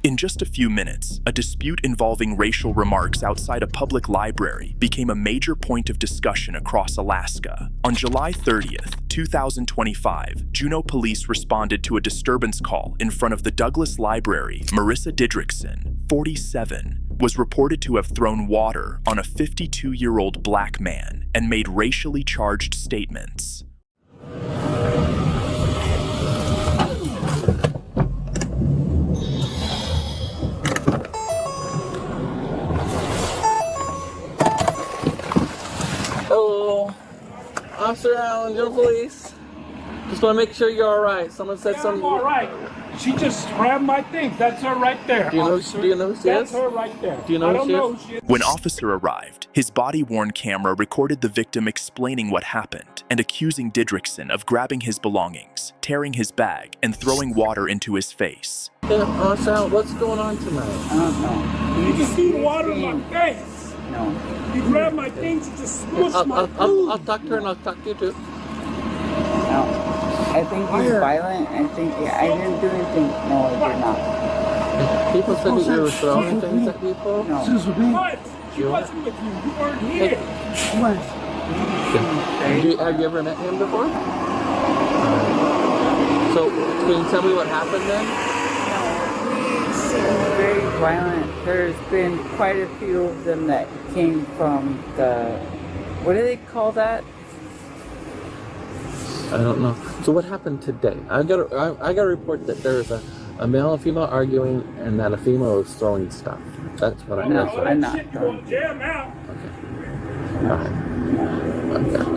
In just a few minutes, a dispute involving racial remarks outside a public library became a major point of discussion across Alaska. On July 30th, 2025, Juneau Police responded to a disturbance call in front of the Douglas Library. Marisa Didrickson, 47, was reported to have thrown water on a 52-year-old black man and made racially charged statements. Hello, Officer Allen, Juneau Police. Just want to make sure you're all right. Someone said something. I'm all right. She just grabbed my things. That's her right there. Do you know who she is? That's her right there. Do you know who she is? When Officer arrived, his body-worn camera recorded the victim explaining what happened and accusing Didrickson of grabbing his belongings, tearing his bag, and throwing water into his face. Yeah, Officer Allen, what's going on tonight? I don't know. You just threw water in my face. No. You grabbed my things and just smushed my food. I'll talk to her and I'll talk to you too. No. I think he's violent. I think I didn't do anything. No, I did not. People said that you were throwing things at people? No. What? She wasn't with you. You weren't here. What? Have you ever met him before? So, can you tell me what happened then? No. He seems very violent. There's been quite a few of them that came from the... What do they call that? I don't know. So what happened today? I got a report that there was a male and female arguing and that a female was throwing stuff. That's what I know. I'm not. Jam out.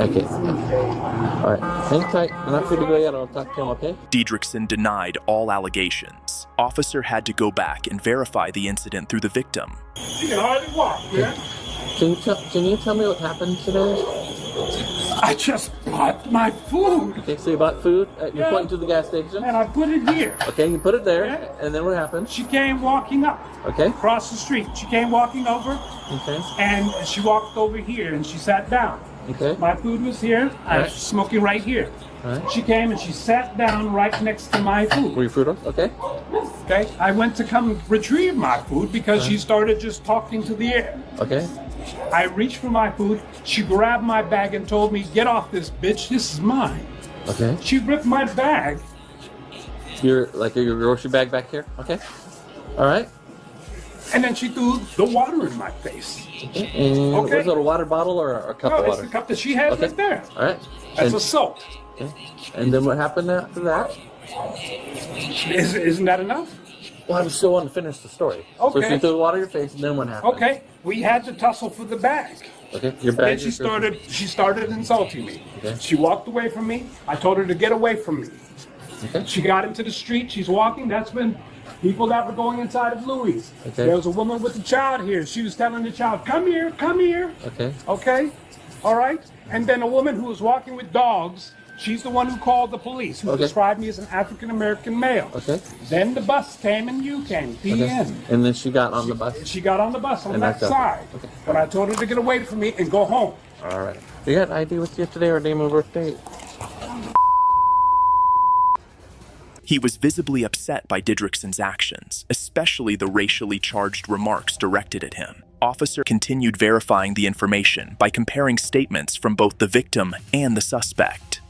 Okay. All right. Hang tight. I'm not free to go yet. I'll talk to him, okay? Didrickson denied all allegations. Officer had to go back and verify the incident through the victim. She can hardly walk, man. Can you tell me what happened today? I just bought my food. Okay, so you bought food. You're pointing to the gas station. And I put it here. Okay, you put it there, Yeah. and then what happened? She came walking up. Okay. Across the street. She came walking over. Okay. And she walked over here and she sat down. Okay. My food was here. I was smoking right here. Alright. She came and she sat down right next to my food. Were you food off? Okay. Okay. I went to come retrieve my food because she started just talking to the air. Okay. I reached for my food. She grabbed my bag and told me, "Get off this, bitch. This is mine." Okay. She ripped my bag. Your grocery bag back here. Okay. All right. And then she threw the water in my face. Okay. And was it a water bottle or a cup No, of it's water? the cup that she has right there. All right. That's assault. Okay. And then what happened after that? Isn't that enough? Well, I still want to finish the story. Okay. So she threw the water in your face, and then what happened? Okay. We had to tussle for the bag. Okay. Your bag. Then she started insulting me. Okay. She walked away from me. I told her to get away from me. Okay. She got into the street. She's walking. That's when people that were going inside of Louis. Okay. There was a woman with a child here. She was telling the child, "Come here, come here." Okay. Okay? All right? And then a woman who was walking with dogs, she's the one who called the police, who Okay. described me as an African-American male. Okay. Then the bus came and you came, PN. And then she got on the bus. She got on the bus on And that that's side. okay. But I told her to get away from me and go home. All right. You got ID with you today or name and birth date? He was visibly upset by Didrickson's actions, especially the racially charged remarks directed at him. Officer continued verifying the information by comparing statements from both the victim and the suspect.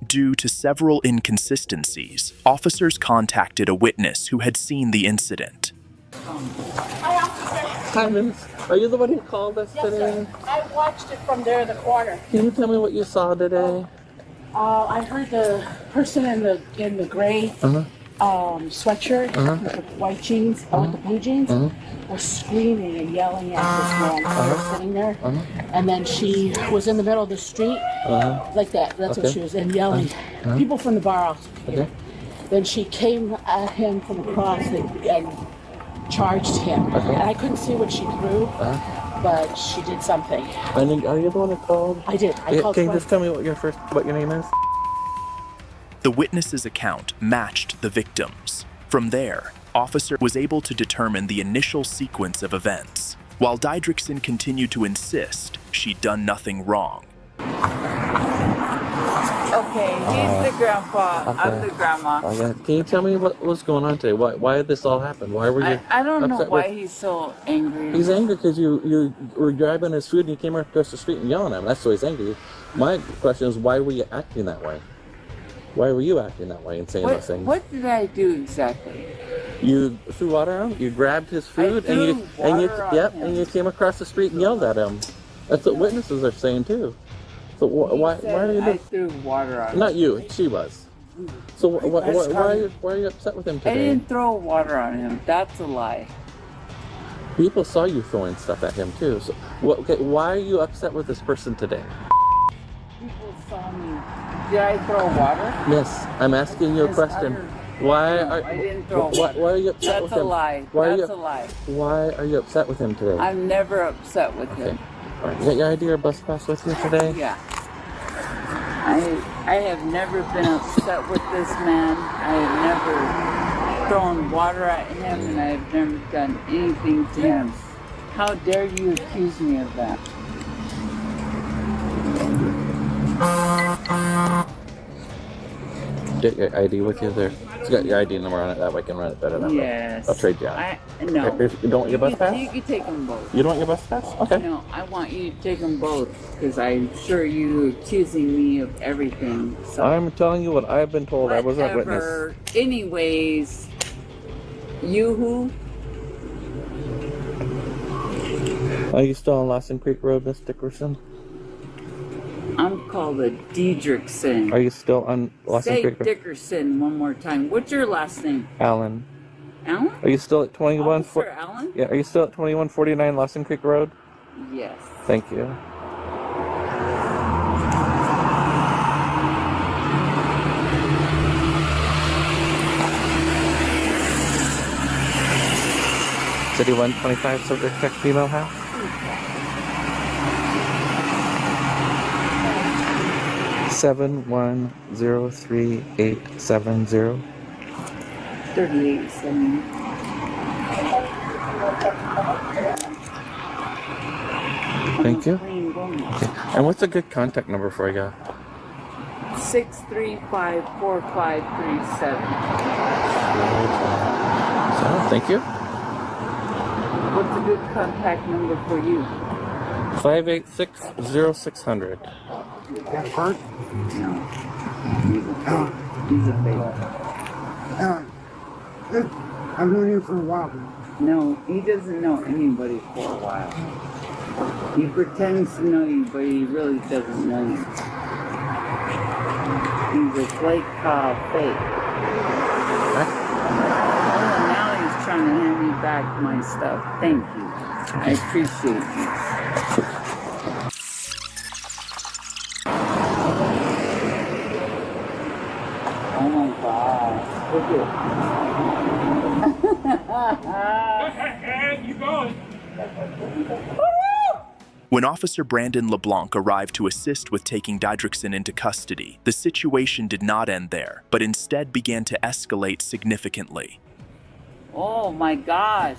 Due to several inconsistencies, officers contacted a witness who had seen the incident. Hi, Miss. Are you the one who called us today? Sir. I watched it from there in the corner. Can you tell me what you saw today? I heard the person in the gray sweatshirt with the white jeans, with the blue jeans, was screaming and yelling at this man who was sitting there. And then she was in the middle of the street, like that. That's what she was, and yelling. People from the bar also. Okay. Then she came at him from across and charged him. And I couldn't see what she threw, but she did something. And are you the one who called? I did. I called Can you twice. just tell me what your name is? The witness's account matched the victim's. From there, officer was able to determine the initial sequence of events. While Didrickson continued to insist she'd done nothing wrong. Okay, he's the grandpa. Okay. I'm the grandma. Okay. Can you tell me what was going on today? Why did this all happen? Why were you? I don't know upset why with- he's so angry. He's angry because you were grabbing his food and you came across the street and yelling at him. That's why he's angry. My question is, why were you acting that way? Why were you acting that way and saying those things? What did I do exactly? You threw water on him. You grabbed his food I threw water on him. and you came across the street and yelled at him. That's what witnesses are saying too. So why are you? I threw water on him. Not you. She was. So why are you upset with him I today? didn't throw water on him. That's a lie. People saw you throwing stuff at him too. So why are you upset with this person today? People saw me. Did I throw water? Yes, I'm asking you a question. Why No, are I didn't throw water. why are you upset with That's a him? lie. That's a lie. Why are you upset with him today? I'm never upset with him. All right, you got your ID or bus pass with you today? Yeah. I have never been upset with this man. I have never thrown water at him, and I have never done anything to him. How dare you accuse me of that? Get your ID with you there. It's got your ID number on it. That way I can run it better. That Yes. way. I'll trade you on. No. You don't want your bus pass? You can take them both. You don't want your bus pass? Okay. No, I want you to take them both because I'm sure you're accusing me of everything. So I'm telling you what I've been told. I was a witness. whatever. Anyways, you who? Are you still on Lawson Creek Road, Miss Dickerson? I'm called a Didrickson. Are you still on Lawson Say Creek Road? Dickerson one more time. What's your last name? Alan. Alan? Are you still at 21? Officer Alan? Yeah. Are you still at 2149 Lawson Creek Road? Yes. Thank you. City 125 subject check female house. Seven 103-870. 3870. Thank you. Clean woman. Okay. And what's a good contact number for you? 635-4537. So, thank you. What's a good contact number for you? 586-0600. That hurt? No. He's a fake. I've known you for a while. No, he doesn't know anybody for a while. He pretends to know you, but he really doesn't know you. He's a fake fake. Oh, now he's trying to hand me back my stuff. Thank you. I appreciate you. Oh my God. Look And you going? When Officer Brandon LeBlanc arrived to assist with taking Didrickson into custody, the situation did not end there, but instead began to escalate significantly. Oh my gosh,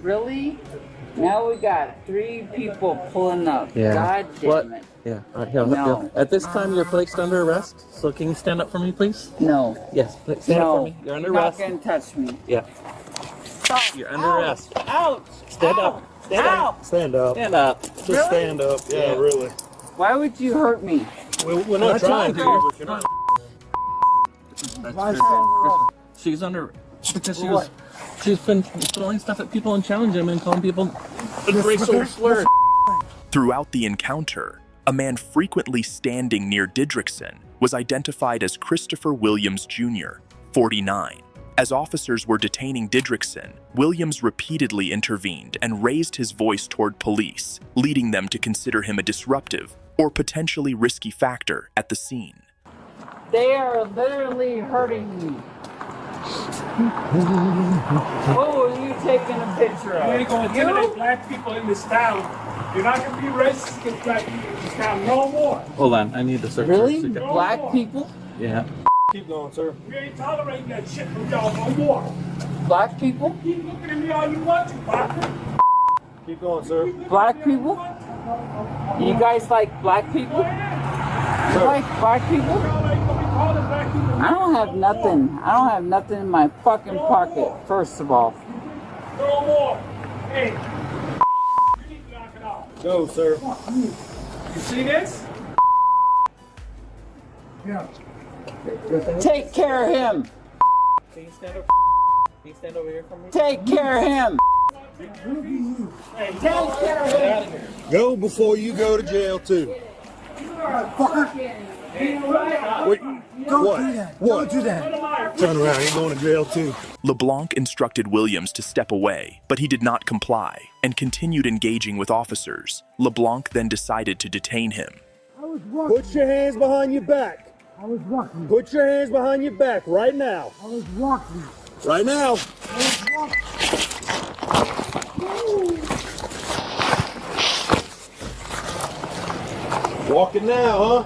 really? Now we got 3 people pulling up. Yeah. God damn it. Yeah. All right, here, No. here. At this time, you're placed under arrest. So can you stand up for me, please? No. Yes. Stand up for No. me. You're under You're arrest. not going to touch me. Yeah. Stop. You're under Ouch. arrest. Ouch. Stand Ow. up. Stand Ow. up. Stand up. Stand up. Just Really? stand up. Yeah, really. Why would you hurt me? We're not trying to, but you're not. She's under because she's been throwing stuff at people and challenging them and calling people a racial slur. Throughout the encounter, a man frequently standing near Didrickson was identified as Christopher Williams Jr., 49. As officers were detaining Didrickson, Williams repeatedly intervened and raised his voice toward police, leading them to consider him a disruptive or potentially risky factor at the scene. They are literally hurting me. What were you taking a picture of? You ain't gonna intimidate black people in this town. You're not gonna be racist against black people in this town no more. Hold on, I need to search. Really? this. Black people? Yeah. Keep going, sir. We ain't tolerating that shit from y'all no more. Black people? Keep looking at me all you want to, Parker. Keep going, sir. Black people? You guys like black people? You like black people? I don't have nothing. I don't have nothing in my fucking pocket, first of all. No more. Hey, you need to knock it off. Go, sir. You see this? Yeah. Take care of him. Can you stand up? Can you stand over here for me? Take care of him. Take care of him. Go before you go to jail, too. Wait, Don't do that. What? Don't do that. Turn around. You're going to jail, too. LeBlanc instructed Williams to step away, but he did not comply and continued engaging with officers. LeBlanc then decided to detain him. I was walking. Put your hands behind your back. I was walking. Put your hands behind your back right now. I was walking. Right now. I was walking. Walking now, huh?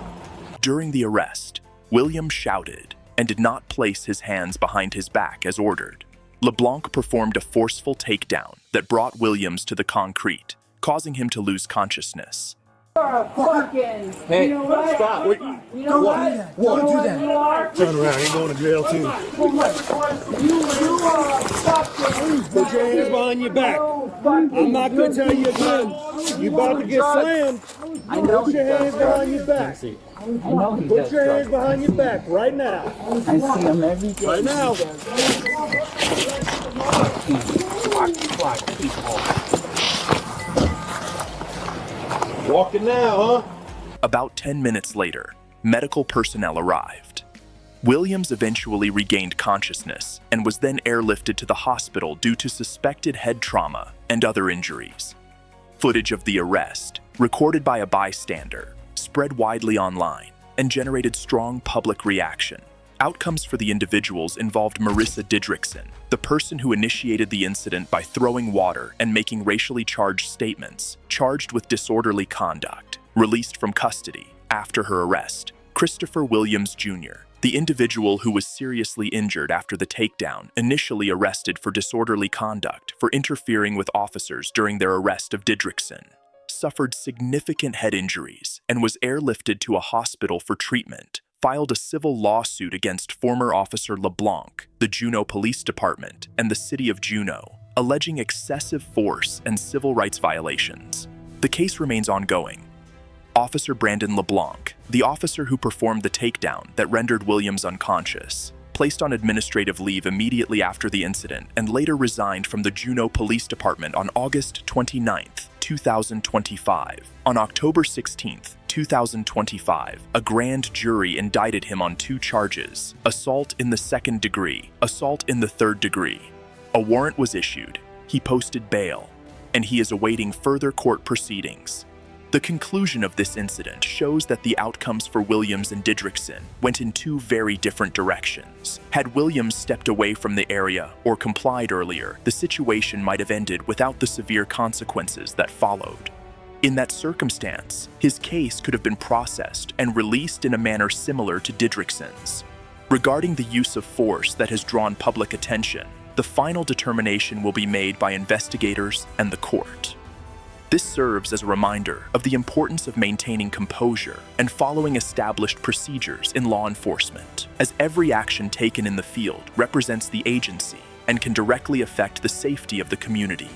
During the arrest, Williams shouted and did not place his hands behind his back as ordered. LeBlanc performed a forceful takedown that brought Williams to the concrete, causing him to lose consciousness. Hey, stop. Wait, Don't do that. Don't do that. turn around. You're going to jail, too. Put your hands behind your back. I'm not going to tell you again. You about to get slammed. I know Put he your does hands behind your back. I know he Put does your hands drugs. behind your back right now. I see him every day. Right now. Walking now, huh? About 10 minutes later, medical personnel arrived. Williams eventually regained consciousness and was then airlifted to the hospital due to suspected head trauma and other injuries. Footage of the arrest, recorded by a bystander, spread widely online and generated strong public reaction. Outcomes for the individuals involved Marisa Didrickson, the person who initiated the incident by throwing water and making racially charged statements, charged with disorderly conduct, released from custody after her arrest. Christopher Williams Jr., the individual who was seriously injured after the takedown, initially arrested for disorderly conduct for interfering with officers during their arrest of Didrickson, suffered significant head injuries and was airlifted to a hospital for treatment, filed a civil lawsuit against former Officer LeBlanc, the Juneau Police Department, and the city of Juneau, alleging excessive force and civil rights violations. The case remains ongoing. Officer Brandon LeBlanc, the officer who performed the takedown that rendered Williams unconscious, placed on administrative leave immediately after the incident and later resigned from the Juneau Police Department on August 29, 2025. On October 16, 2025, a grand jury indicted him on 2 charges: assault in the 2nd degree, assault in the 3rd degree. A warrant was issued, he posted bail, and he is awaiting further court proceedings. The conclusion of this incident shows that the outcomes for Williams and Didrickson went in 2 very different directions. Had Williams stepped away from the area or complied earlier, the situation might have ended without the severe consequences that followed. In that circumstance, his case could have been processed and released in a manner similar to Didrickson's. Regarding the use of force that has drawn public attention, the final determination will be made by investigators and the court. This serves as a reminder of the importance of maintaining composure and following established procedures in law enforcement, as every action taken in the field represents the agency and can directly affect the safety of the community.